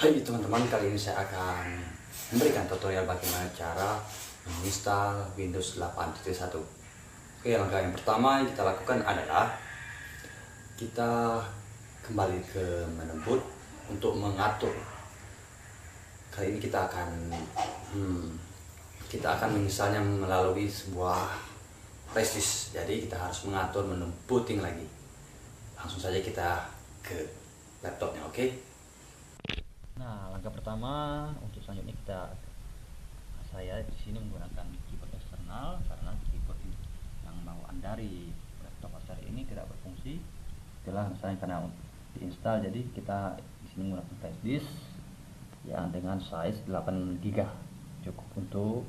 Hai teman-teman, kali ini saya akan memberikan tutorial bagaimana cara menginstal Windows 8.1. Oke, langkah yang pertama yang kita lakukan adalah kita kembali ke menu boot untuk mengatur. Kali ini kita akan menginstalnya melalui sebuah flash disk. Jadi kita harus mengatur menu booting lagi. Langsung saja kita ke laptopnya, oke? Nah, langkah pertama untuk selanjutnya saya di sini menggunakan keyboard eksternal karena keyboard yang bawaan dari laptop Acer ini tidak berfungsi. Itulah misalnya karena diinstal, jadi kita di sini menggunakan flash disk yang dengan size 8 GB, cukup untuk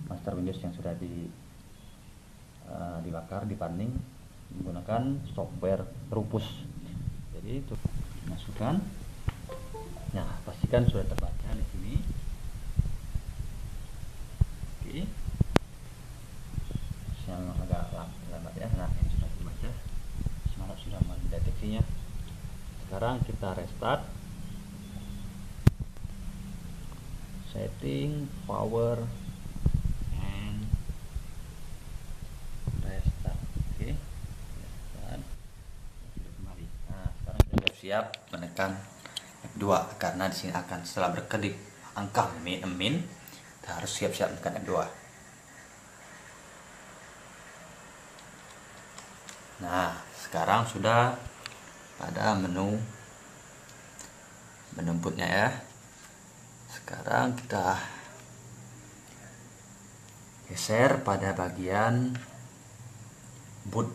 master Windows yang sudah dibakar, dibanding menggunakan software Rufus. Jadi itu masukkan. Nah, pastikan sudah terbaca di sini. Oke. Saya memang agak lambat ya. Nah, ini sudah terbaca. Semangat sudah mendeteksinya. Sekarang kita restart. Setting, power, and restart. Oke. Restart. Sudah kembali. Nah, sekarang kita siap menekan F2 karena di sini akan setelah berkedip angka min, kita harus siap-siap menekan F2. Nah, sekarang sudah pada menu bootnya ya. Sekarang kita geser pada bagian boot.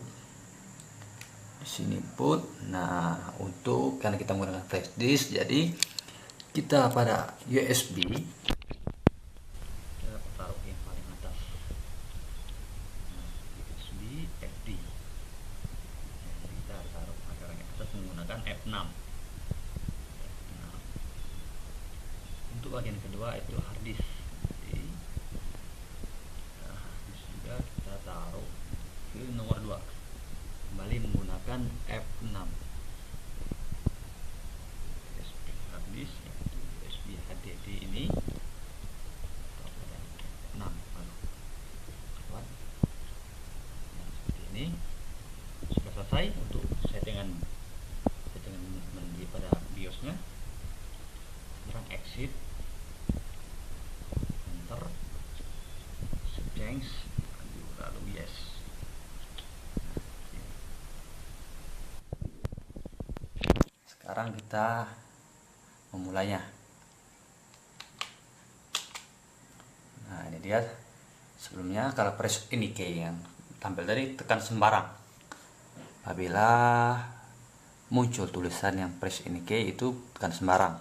Di sini boot. Nah, untuk karena kita menggunakan flash disk, jadi kita pada USB kita taruh yang paling atas. Nah, USB FD. Jadi kita taruh agak atas menggunakan F6. Untuk bagian kedua itu hard disk. Jadi juga kita taruh ke nomor 2. Kembali menggunakan F6. USB hard disk yaitu USB HDD ini F6 kuat. Nah, seperti ini sudah selesai untuk settingan pada BIOS-nya. Sekarang exit, enter, change, lalu yes. Sekarang kita memulainya. Nah, ini dia. Sebelumnya kalau press ini key yang tampil tadi, tekan sembarang. Apabila muncul tulisan yang press ini key, itu tekan sembarang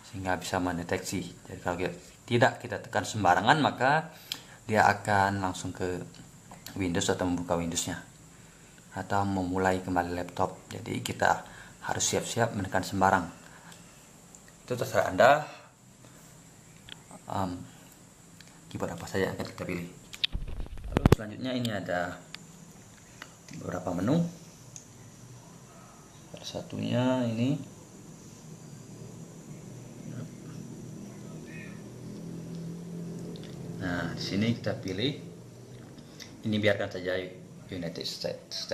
sehingga bisa mendeteksi. Jadi kalau tidak kita tekan sembarangan, maka dia akan langsung ke Windows atau membuka Windowsnya atau memulai kembali laptop. Jadi kita harus siap-siap menekan sembarang. Itu terserah Anda. Keyboard apa saja yang akan kita pilih. Lalu selanjutnya ini ada beberapa menu. Salah satunya ini. Nah, di sini kita pilih. Ini biarkan saja United States.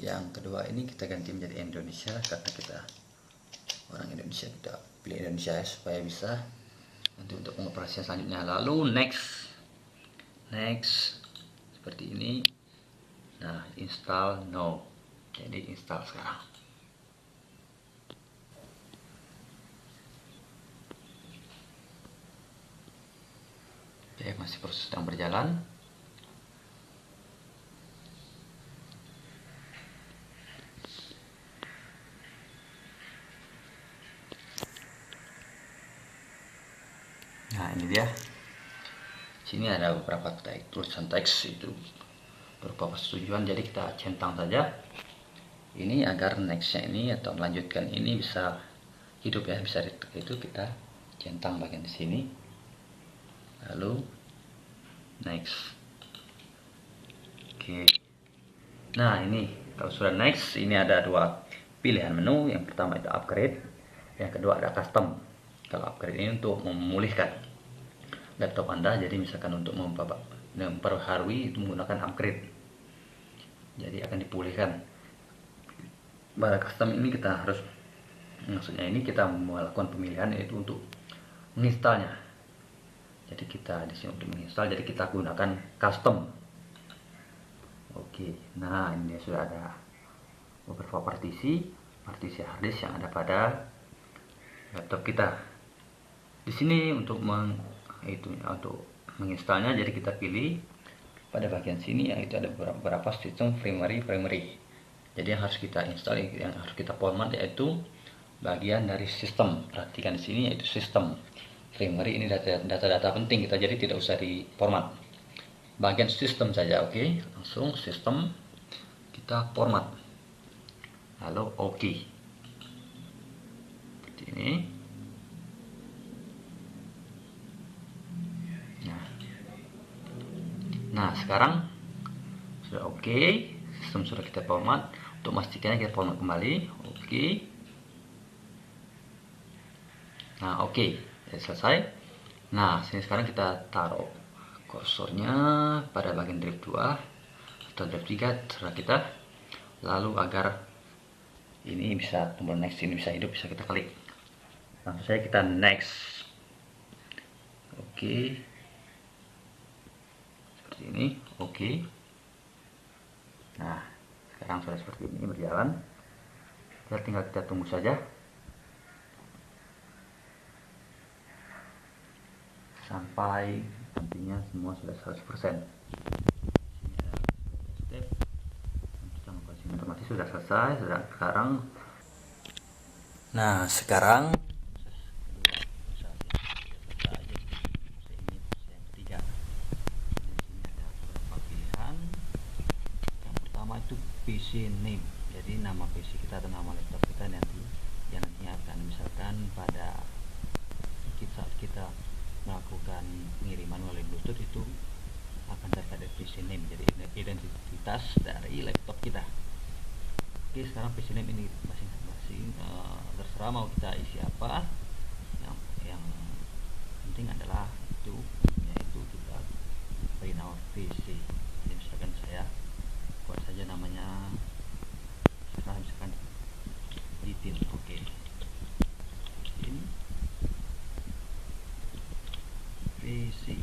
Yang kedua ini kita ganti menjadi Indonesia karena kita orang Indonesia, kita pilih Indonesia ya, supaya bisa untuk pengoperasian selanjutnya. Lalu next seperti ini. Nah, install no. Jadi install sekarang. Oke, masih proses sedang berjalan. Nah, ini dia. Sini ada beberapa tulisan teks itu berupa persetujuan, jadi kita centang saja ini agar nextnya ini atau melanjutkan ini bisa hidup ya, bisa itu kita centang bagian di sini. Lalu next. Oke. Nah, ini kalau sudah next, ini ada dua pilihan menu. Yang pertama itu upgrade. Yang kedua ada custom. Kalau upgrade ini untuk memulihkan laptop Anda, jadi misalkan untuk memperbaharui itu menggunakan upgrade, jadi akan dipulihkan. Pada custom ini kita harus, maksudnya ini kita melakukan pemilihan yaitu untuk menginstalnya. Jadi kita di sini untuk menginstal, jadi kita gunakan custom. Oke, nah ini sudah ada beberapa partisi harddisk yang ada pada laptop kita. Di sini untuk untuk menginstalnya, jadi kita pilih pada bagian sini yang itu ada beberapa sistem primary. Jadi yang harus kita install, yang harus kita format yaitu bagian dari sistem. Perhatikan di sini yaitu sistem. Primary ini data-data penting kita, jadi tidak usah di format. Bagian sistem saja, oke. Langsung sistem kita format. Lalu oke. Seperti ini. Nah, sekarang sudah oke. Sistem sudah kita format. Untuk memastikannya kita format kembali. Oke. Nah, oke. Selesai. Nah, sini sekarang kita taruh kursornya pada bagian drive 2 atau drive 3 terserah kita. Lalu agar ini bisa tombol next ini bisa hidup, bisa kita klik. Langsung saja kita next. Oke. Seperti ini. Oke. Nah, sekarang sudah seperti ini berjalan. Tinggal kita tunggu saja sampai nantinya semua sudah 100%. Step informasi sudah selesai. Sekarang PC name, jadi nama PC kita atau nama laptop kita nanti yang nantinya akan, misalkan pada saat kita melakukan pengiriman melalui Bluetooth itu akan terkait PC name, jadi identitas dari laptop kita. Oke, sekarang PC name ini masing-masing terserah mau kita isi apa. Yang penting adalah yaitu kita beri nama PC. Jadi misalkan saya buat saja namanya misalkan Titin. Oke. Titin PC.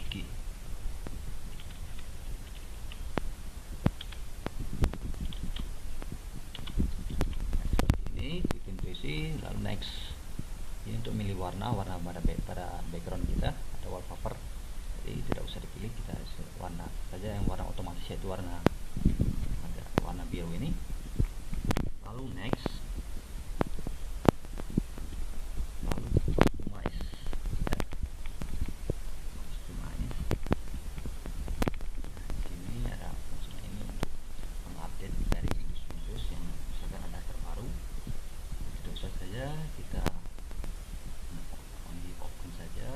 Oke. Ini Titin PC, lalu next. Ini untuk milih warna pada background kita ada wallpaper. Jadi tidak usah dipilih, kita warna saja yang warna otomatis yaitu warna biru ini. Lalu next, lalu customize. Sini ada fungsi ini untuk mengupdate dari Windows yang misalkan ada terbaru. Tidak usah saja kita open saja.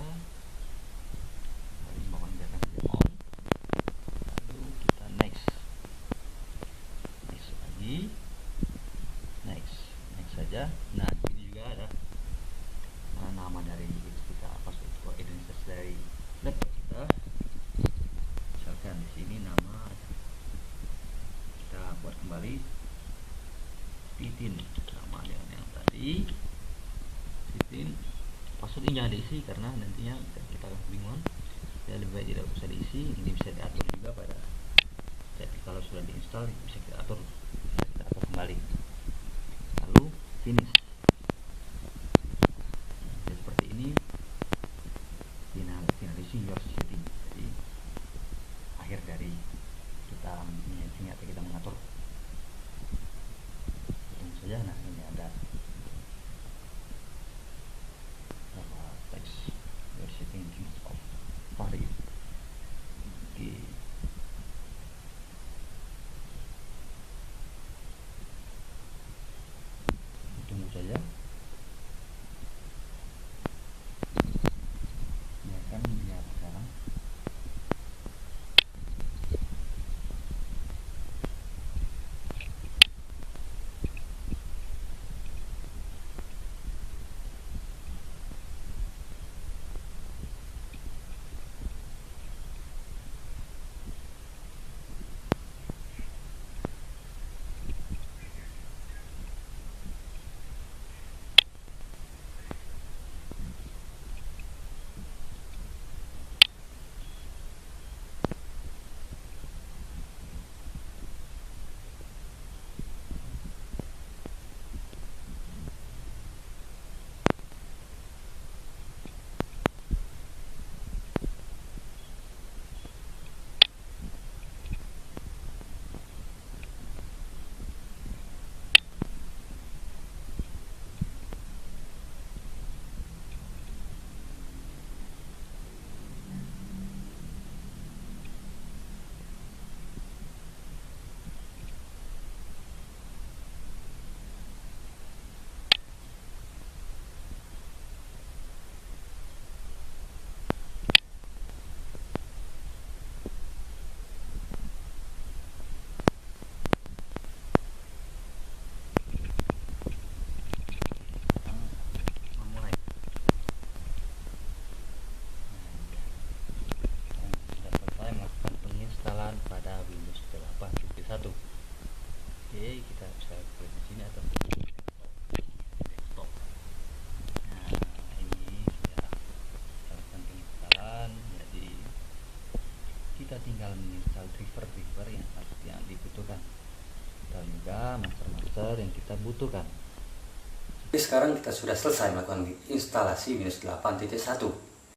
Nah, ini juga ada nama dari kita, password identitas dari laptop kita. Misalkan di sini nama kita buat kembali Titin, sama dengan yang tadi Titin. Password ini jangan diisi karena nantinya kita akan bingung. Ya, lebih baik tidak usah diisi. Ini bisa diatur juga pada, tapi kalau sudah diinstal bisa kita atur kembali. Lalu finish. Jadi seperti ini finishing your setting. Jadi akhir dari kita mengatur. Tunggu saja. Nah, ini ada text your setting of value. Oke. Tunggu saja. Ini akan dilihat sekarang. 1. Oke, kita bisa klik di sini atau desktop. Nah, ini sudah kita lakukan penginstalan, jadi kita tinggal menginstal driver yang dibutuhkan dan juga master yang kita butuhkan. Jadi sekarang kita sudah selesai melakukan instalasi Windows 8.1.